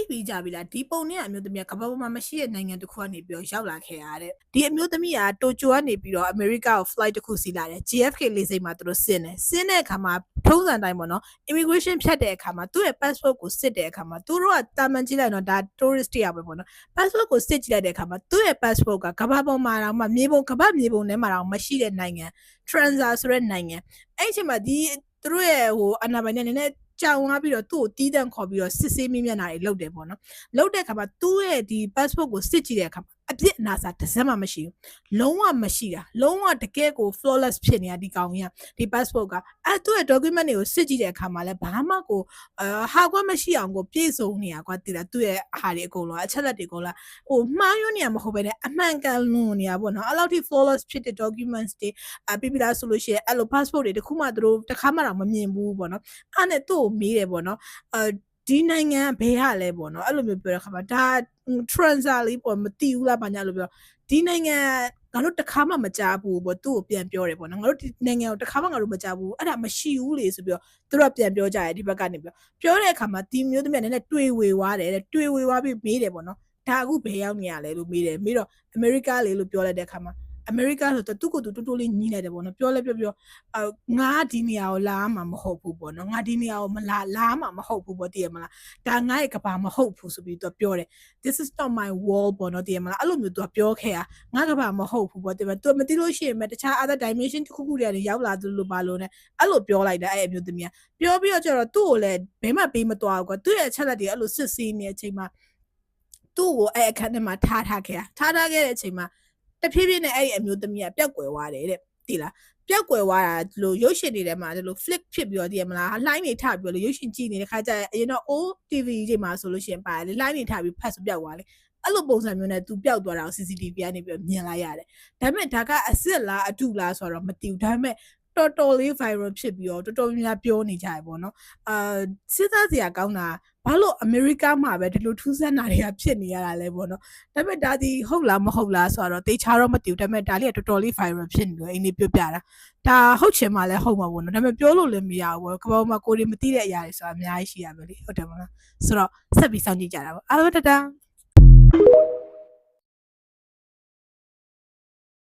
ပြီးကြပြီလားဒီပုံနဲ့အမျိုးသမီးကကမ္ဘာပေါ်မှာမရှိတဲ့နိုင်ငံတစ်ခုကနေပြီးတော့ရောက်လာခဲ့ရတဲ့ဒီအမျိုးသမီးကတိုကျိုကနေပြီးတော့အမေရိကကို flight တစ်ခုစီးလာတယ် JFK လေဆိပ်မှာသူတို့ဆင်းတဲ့အခါမှာထုံးစံတိုင်းပေါ့နော် immigration ဖြတ်တဲ့အခါမှာသူ့ရဲ့ passport ကိုစစ်တဲ့အခါမှာသူတို့ကတာမန်ကြည့်လိုက်တော့ဒါ tourist တယောက်ပဲပေါ့နော် passport ကိုစစ်ကြည့်လိုက်တဲ့အခါမှာသူ့ရဲ့ passport ကကမ္ဘာပေါ်မှာတော့မြေပုံကမ္ဘာမြေပုံထဲမှာတော့မရှိတဲ့နိုင်ငံ Transa ဆိုတဲ့နိုင်ငံအဲ့ဒီအချိန်မှာဒီသူတို့ရဲ့အနာပိုင်နဲ့နည်းနည်းကြောင်သွားပြီးတော့သူ့ကိုတီးတန့်ခေါ်ပြီးတော့စစ်ဆေးမိမျက်နှာတွေလုပ်တယ်ပေါ့နော်လုပ်တဲ့အခါမှာသူ့ရဲ့ဒီ passport ကိုစစ်ကြည့်တဲ့အခါမှာအပြစ်အနာစာတစ်စက်မှမရှိဘူးလုံးဝမရှိတာလုံးဝတကယ်ကို flawless ဖြစ်နေတာဒီကောင်ကြီးကဒီ passport ကသူ့ရဲ့ document တွေကိုစစ်ကြည့်တဲ့အခါမှာလည်းဘာမှကိုဟာကွက်မရှိအောင်ကိုပြည့်စုံနေတာကွာတည်တာသူ့ရဲ့ဟာတွေအကုန်လုံးအချက်လက်တွေအကုန်လုံးမှားယွင်းနေရမဟုတ်ပဲနဲ့အမှန်ကန်လွန်နေတာပေါ့နော်အဲ့လောက်ထိ flawless ဖြစ်တဲ့ documents တွေပြပြလားဆိုလို့ရှိရင်အဲ့လို passport တွေတခုမှသူတို့တစ်ခါမှတော့မမြင်ဘူးပေါ့နော်အဲ့နဲ့သူ့ကိုမေးတယ်ပေါ့နော်ဒီနိုင်ငံဘယ်ရလဲပေါ့နော်အဲ့လိုမျိုးပြောတဲ့ခါမှာဒါ transa လေးပေါ့မသိဘူးလားဘာညာလို့ပြောဒီနိုင်ငံငါတို့တစ်ခါမှမကြားဘူးပေါ့သူ့ကိုပြန်ပြောတယ်ပေါ့နော်ငါတို့ဒီနိုင်ငံကိုတစ်ခါမှငါတို့မကြားဘူးအဲ့ဒါမရှိဘူးလေဆိုပြီးတော့သူတို့ပြန်ပြောကြတယ်ဒီဘက်ကနေပြောတဲ့အခါမှာဒီမျိုးသမီးကလည်းတွေ့ဝေသွားတယ်တွေ့ဝေသွားပြီးမေးတယ်ပေါ့နော်ဒါအခုဘယ်ရောက်နေရလဲလို့မေးတယ်မေးတော့အမေရိကလေလို့ပြောလိုက်တဲ့အခါမှာအမေရိကဆိုတော့သူ့ကိုယ်သူတိုးတိုးလေးညီးလိုက်တယ်ပေါ့နော်ပြောလဲပြောငါဒီနေရာကိုလာမှာမဟုတ်ဘူးပေါ့နော်ငါဒီနေရာကိုမလာမှာမဟုတ်ဘူးပေါ့တည်ရမလားဒါငါရဲ့ကဘာမဟုတ်ဘူးဆိုပြီးသူပြောတယ် this is not my wall ပေါ့နော်တည်ရမလားအဲ့လိုမျိုးသူပြောခဲ့တာငါကဘာမဟုတ်ဘူးပေါ့တည်မလားသူမသိလို့ရှိရင်တခြား other dimension တစ်ခုခုတွေရောက်လာသလိုပါလို့ ਨੇ အဲ့လိုပြောလိုက်တာအဲ့အမျိုးသမီးကပြောပြီးတော့ကျတော့သူ့ကိုလည်းဘယ်မှပေးမသွားဘူးကွာသူ့ရဲ့အချက်လက်တွေအဲ့လိုစစ်ဆေးနေတဲ့အချိန်မှာသူ့ကိုအဲ့အခန်းထဲမှာထားခဲ့တဲ့အချိန်မှာတဖြည်းဖြည်းနဲ့အဲ့ဒီအမျိုးသမီးကပျောက်ကွယ်သွားတယ်တဲ့သိလားပျောက်ကွယ်သွားတာဒီလိုရုပ်ရှင်တွေထဲမှာဒီလို flick ဖြစ်ပြီးတော့ဒီမလားလှိုင်းနေထပြီးတော့ရုပ်ရှင်ကြည့်နေတဲ့ခါကျရင်အရင်တော့ old TV တွေမှာဆိုလို့ရှိရင်ပါတယ်လှိုင်းနေထပြီးဖတ်ဆိုပျောက်သွားလေအဲ့လိုပုံစံမျိုးနဲ့သူပျောက်သွားတာကို CCTV ကနေပြီးမြင်လိုက်ရတယ်ဒါပေမဲ့ဒါကအစ်စ်လားအတုလားဆိုတော့မသိဘူးဒါပေမဲ့တော်တော်လေး viral ဖြစ်ပြီးတော့တော်တော်များပြောနေကြရပေါ့နော်စဉ်းစားစရာကောင်းတာဘာလို့အမေရိကမှာပဲဒီလိုထူးဆန်းတာတွေကဖြစ်နေရတာလဲပေါ့နော်ဒါပေမဲ့ဒါဒီဟုတ်လားမဟုတ်လားဆိုတော့တေချာတော့မသိဘူးဒါပေမဲ့ဒါလေးကတော်တော်လေး viral ဖြစ်နေလို့အင်းလေးပြပြတာဒါဟုတ်ချင်မှလည်းဟုတ်မှာပေါ့နော်ဒါပေမဲ့ပြောလို့လည်းမရဘူးပေါ့ကဘာမှကိုယ်တွေမသိတဲ့အရာတွေဆိုတာအများကြီးရှိရမယ်လေဟုတ်တယ်မလားဆိုတော့ဆက်ပြီးစောင့်ကြည့်ကြတာပေါ့အားလုံးတတ